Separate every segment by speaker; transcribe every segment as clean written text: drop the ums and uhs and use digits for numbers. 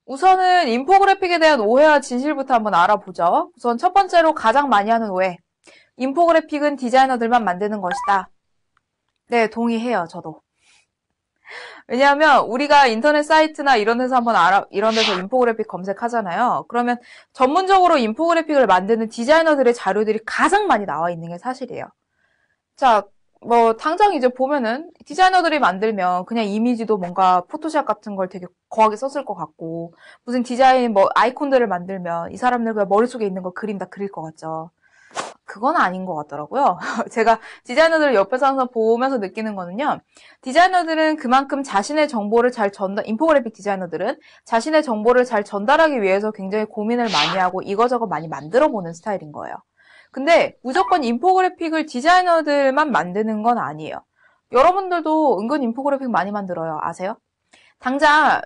Speaker 1: 우선은 인포그래픽에 대한 오해와 진실부터 한번 알아보죠. 우선 첫 번째로 가장 많이 하는 오해. 인포그래픽은 디자이너들만 만드는 것이다. 네, 동의해요, 저도. 왜냐하면 우리가 인터넷 사이트나 이런 데서 이런 데서 인포그래픽 검색하잖아요. 그러면 전문적으로 인포그래픽을 만드는 디자이너들의 자료들이 가장 많이 나와 있는 게 사실이에요. 자, 뭐 당장 이제 보면은 디자이너들이 만들면 그냥 이미지도 뭔가 포토샵 같은 걸 되게 거하게 썼을 것 같고, 무슨 디자인 뭐 아이콘들을 만들면 이 사람들 그냥 머릿속에 있는 거 그림 다 그릴 것 같죠. 그건 아닌 것 같더라고요. 제가 디자이너들을 옆에서 항상 보면서 느끼는 거는요. 디자이너들은 그만큼 자신의 정보를 인포그래픽 디자이너들은 자신의 정보를 잘 전달하기 위해서 굉장히 고민을 많이 하고 이거저거 많이 만들어 보는 스타일인 거예요. 근데 무조건 인포그래픽을 디자이너들만 만드는 건 아니에요. 여러분들도 은근 인포그래픽 많이 만들어요. 아세요? 당장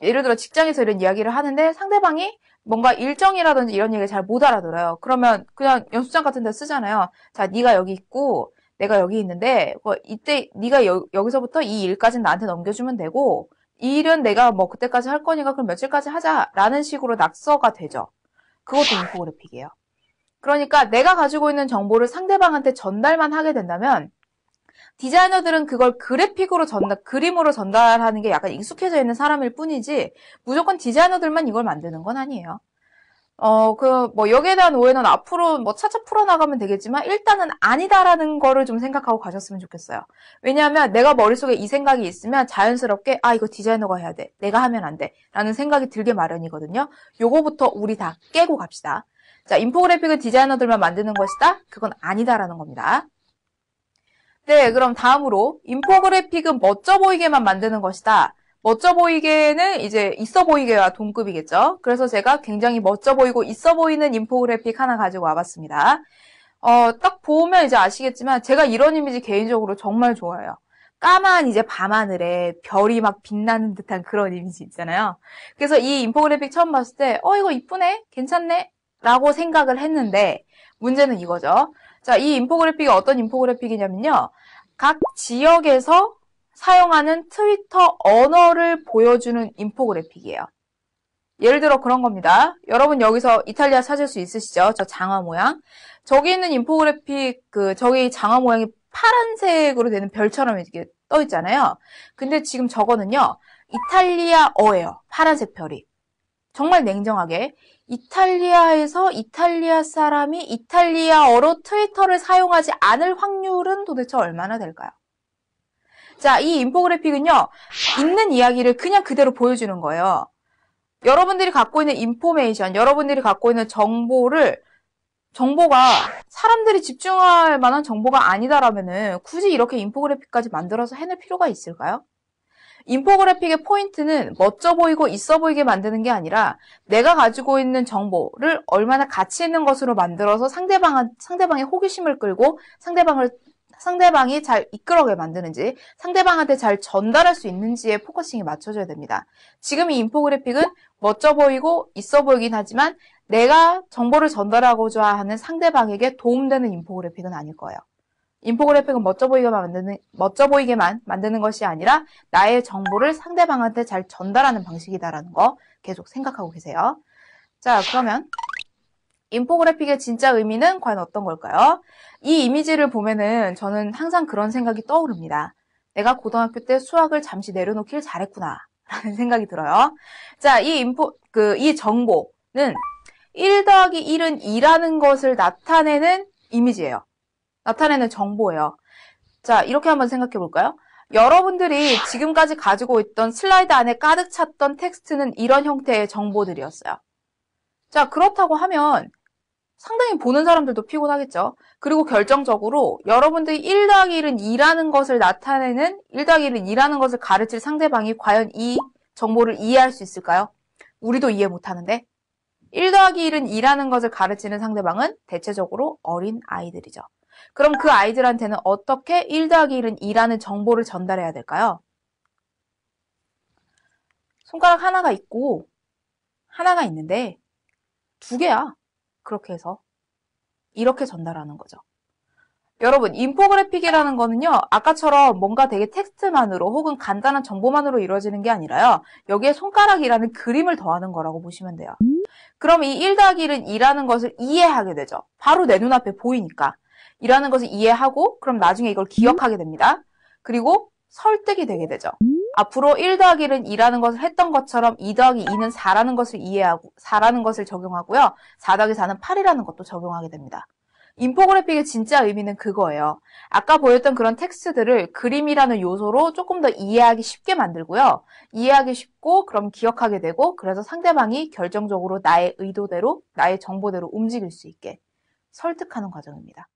Speaker 1: 예를 들어 직장에서 이런 이야기를 하는데 상대방이 뭔가 일정이라든지 이런 얘기를 잘 못 알아들어요. 그러면 그냥 연습장 같은 데 쓰잖아요. 자, 네가 여기 있고 내가 여기 있는데 이때 네가 여기서부터 이 일까지는 나한테 넘겨주면 되고 이 일은 내가 뭐 그때까지 할 거니까 그럼 며칠까지 하자라는 식으로 낙서가 되죠. 그것도 인포그래픽이에요. 그러니까 내가 가지고 있는 정보를 상대방한테 전달만 하게 된다면 디자이너들은 그걸 그림으로 전달하는 게 약간 익숙해져 있는 사람일 뿐이지 무조건 디자이너들만 이걸 만드는 건 아니에요. 여기에 대한 오해는 앞으로 뭐 차차 풀어나가면 되겠지만 일단은 아니다라는 거를 좀 생각하고 가셨으면 좋겠어요. 왜냐하면 내가 머릿속에 이 생각이 있으면 자연스럽게 이거 디자이너가 해야 돼. 내가 하면 안 돼. 라는 생각이 들게 마련이거든요. 요거부터 우리 다 깨고 갑시다. 자, 인포그래픽은 디자이너들만 만드는 것이다? 그건 아니다라는 겁니다. 네, 그럼 다음으로 인포그래픽은 멋져 보이게만 만드는 것이다. 멋져 보이게는 이제 있어 보이게와 동급이겠죠. 그래서 제가 굉장히 멋져 보이고 있어 보이는 인포그래픽 하나 가지고 와봤습니다. 딱 보면 이제 아시겠지만 제가 이런 이미지 개인적으로 정말 좋아해요. 까만 이제 밤하늘에 별이 막 빛나는 듯한 그런 이미지 있잖아요. 그래서 이 인포그래픽 처음 봤을 때 이거 이쁘네? 괜찮네? 라고 생각을 했는데 문제는 이거죠. 자, 이 인포그래픽이 어떤 인포그래픽이냐면요. 각 지역에서 사용하는 트위터 언어를 보여주는 인포그래픽이에요. 예를 들어 그런 겁니다. 여러분 여기서 이탈리아 찾을 수 있으시죠? 저 장화 모양. 저기 있는 인포그래픽, 저기 장화 모양이 파란색으로 되는 별처럼 이렇게 떠 있잖아요. 근데 지금 저거는요, 이탈리아어예요. 파란색 별이. 정말 냉정하게. 이탈리아에서 이탈리아 사람이 이탈리아어로 트위터를 사용하지 않을 확률은 도대체 얼마나 될까요? 자, 이 인포그래픽은요, 있는 이야기를 그냥 그대로 보여주는 거예요. 여러분들이 갖고 있는 인포메이션, 여러분들이 갖고 있는 정보가 사람들이 집중할 만한 정보가 아니다라면은 굳이 이렇게 인포그래픽까지 만들어서 해낼 필요가 있을까요? 인포그래픽의 포인트는 멋져 보이고 있어 보이게 만드는 게 아니라 내가 가지고 있는 정보를 얼마나 가치 있는 것으로 만들어서 상대방의 호기심을 끌고 상대방이 잘 이끌어게 만드는지, 상대방한테 잘 전달할 수 있는지에 포커싱이 맞춰져야 됩니다. 지금 이 인포그래픽은 멋져 보이고 있어 보이긴 하지만 내가 정보를 전달하고자 하는 상대방에게 도움되는 인포그래픽은 아닐 거예요. 인포그래픽은 멋져 보이게만 만드는 것이 아니라 나의 정보를 상대방한테 잘 전달하는 방식이다라는 거 계속 생각하고 계세요. 자, 그러면 인포그래픽의 진짜 의미는 과연 어떤 걸까요? 이 이미지를 보면은 저는 항상 그런 생각이 떠오릅니다. 내가 고등학교 때 수학을 잠시 내려놓길 잘했구나 라는 생각이 들어요. 자, 이 정보는 1 더하기 1은 2라는 것을 나타내는 이미지예요. 나타내는 정보예요. 자, 이렇게 한번 생각해 볼까요? 여러분들이 지금까지 가지고 있던 슬라이드 안에 가득 찼던 텍스트는 이런 형태의 정보들이었어요. 자, 그렇다고 하면 상당히 보는 사람들도 피곤하겠죠. 그리고 결정적으로 여러분들이 1 더하기 1은 2라는 것을 나타내는 1 더하기 1은 2라는 것을 가르칠 상대방이 과연 이 정보를 이해할 수 있을까요? 우리도 이해 못하는데 1 더하기 1은 2라는 것을 가르치는 상대방은 대체적으로 어린 아이들이죠. 그럼 그 아이들한테는 어떻게 1 더하기 1은 2라는 정보를 전달해야 될까요? 손가락 하나가 있고 하나가 있는데 2개야. 그렇게 해서 이렇게 전달하는 거죠. 여러분, 인포그래픽이라는 거는요, 아까처럼 뭔가 되게 텍스트만으로 혹은 간단한 정보만으로 이루어지는 게 아니라요, 여기에 손가락이라는 그림을 더하는 거라고 보시면 돼요. 그럼 이 1 더하기 1은 2라는 것을 이해하게 되죠. 바로 내 눈앞에 보이니까. 이라는 것을 이해하고, 그럼 나중에 이걸 기억하게 됩니다. 그리고 설득이 되게 되죠. 앞으로 1 더하기 1은 2라는 것을 했던 것처럼 2 더하기 2는 4라는 것을 이해하고, 4라는 것을 적용하고요. 4 더하기 4는 8이라는 것도 적용하게 됩니다. 인포그래픽의 진짜 의미는 그거예요. 아까 보였던 그런 텍스트들을 그림이라는 요소로 조금 더 이해하기 쉽게 만들고요. 이해하기 쉽고 그럼 기억하게 되고 그래서 상대방이 결정적으로 나의 의도대로 나의 정보대로 움직일 수 있게 설득하는 과정입니다.